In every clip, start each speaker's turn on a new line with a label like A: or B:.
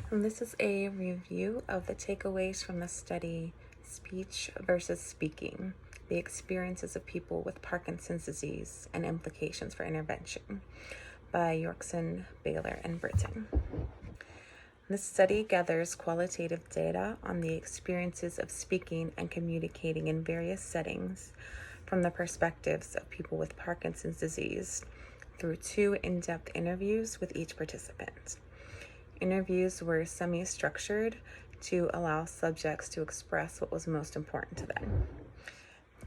A: And this is a review of the takeaways from the study Speech versus Speaking, the experiences of people with Parkinson's disease and implications for intervention by Yorkson, Baylor, and Britton. This study gathers qualitative data on the experiences of speaking and communicating in various settings from the perspectives of people with Parkinson's disease through 2 in-depth interviews with each participant. Interviews were semi-structured to allow subjects to express what was most important to them.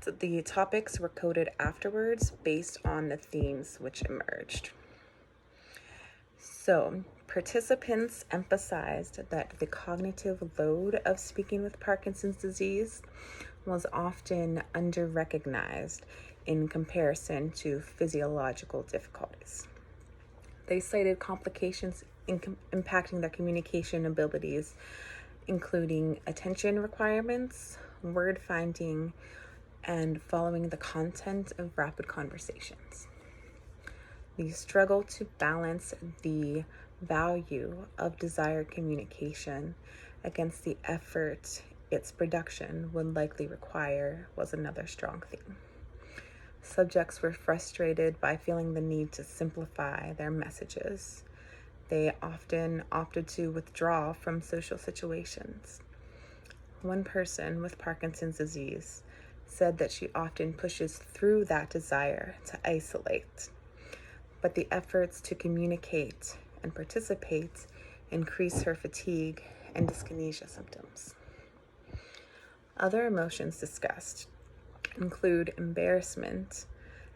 A: So the topics were coded afterwards based on the themes which emerged. So, participants emphasized that the cognitive load of speaking with Parkinson's disease was often under-recognized in comparison to physiological difficulties. They cited complications impacting their communication abilities, including attention requirements, word finding, and following the content of rapid conversations. The struggle to balance the value of desired communication against the effort its production would likely require was another strong theme. Subjects were frustrated by feeling the need to simplify their messages. They often opted to withdraw from social situations. One person with Parkinson's disease said that she often pushes through that desire to isolate, but the efforts to communicate and participate increase her fatigue and dyskinesia symptoms. Other emotions discussed include embarrassment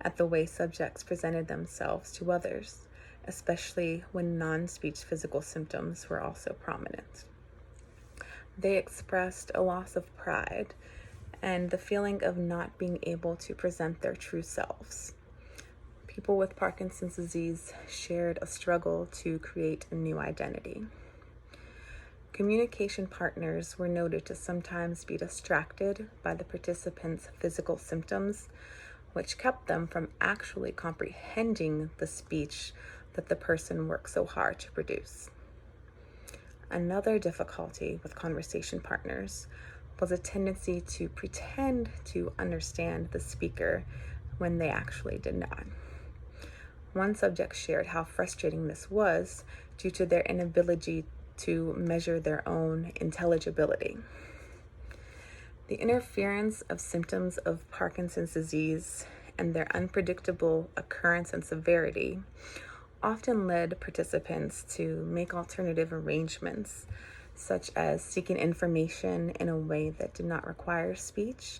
A: at the way subjects presented themselves to others, especially when non-speech physical symptoms were also prominent. They expressed a loss of pride and the feeling of not being able to present their true selves. People with Parkinson's disease shared a struggle to create a new identity. Communication partners were noted to sometimes be distracted by the participants' physical symptoms, which kept them from actually comprehending the speech that the person worked so hard to produce. Another difficulty with conversation partners was a tendency to pretend to understand the speaker when they actually did not. One subject shared how frustrating this was due to their inability to measure their own intelligibility. The interference of symptoms of Parkinson's disease and their unpredictable occurrence and severity often led participants to make alternative arrangements, such as seeking information in a way that did not require speech,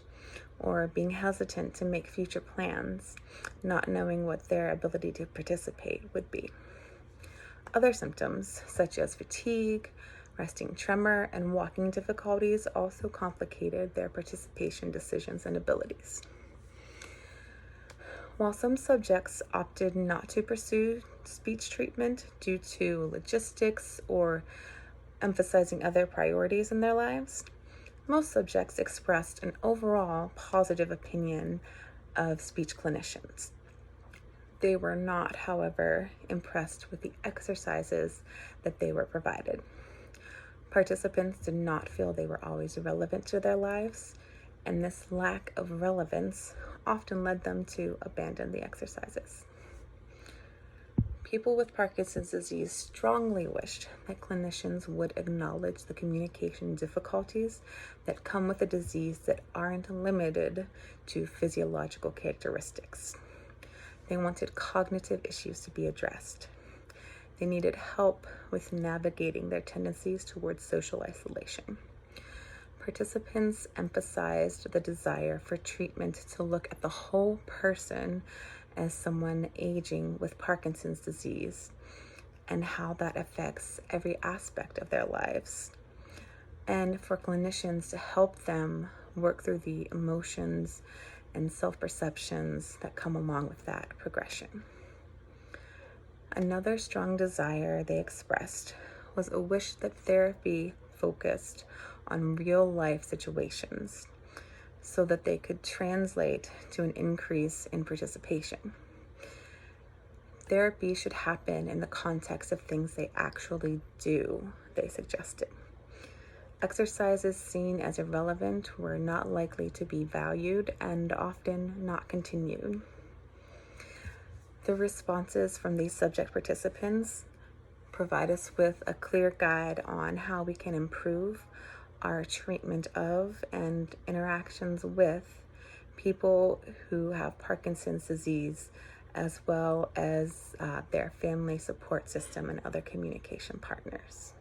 A: or being hesitant to make future plans, not knowing what their ability to participate would be. Other symptoms, such as fatigue, resting tremor, and walking difficulties, also complicated their participation decisions and abilities. While some subjects opted not to pursue speech treatment due to logistics or emphasizing other priorities in their lives, most subjects expressed an overall positive opinion of speech clinicians. They were not, however, impressed with the exercises that they were provided. Participants did not feel they were always relevant to their lives, and this lack of relevance often led them to abandon the exercises. People with Parkinson's disease strongly wished that clinicians would acknowledge the communication difficulties that come with a disease that aren't limited to physiological characteristics. They wanted cognitive issues to be addressed. They needed help with navigating their tendencies towards social isolation. Participants emphasized the desire for treatment to look at the whole person as someone aging with Parkinson's disease and how that affects every aspect of their lives, and for clinicians to help them work through the emotions and self-perceptions that come along with that progression. Another strong desire they expressed was a wish that therapy focused on real-life situations so that they could translate to an increase in participation. Therapy should happen in the context of things they actually do, they suggested. Exercises seen as irrelevant were not likely to be valued and often not continued. The responses from these subject participants provide us with a clear guide on how we can improve our treatment of and interactions with people who have Parkinson's disease, as well as their family support system and other communication partners.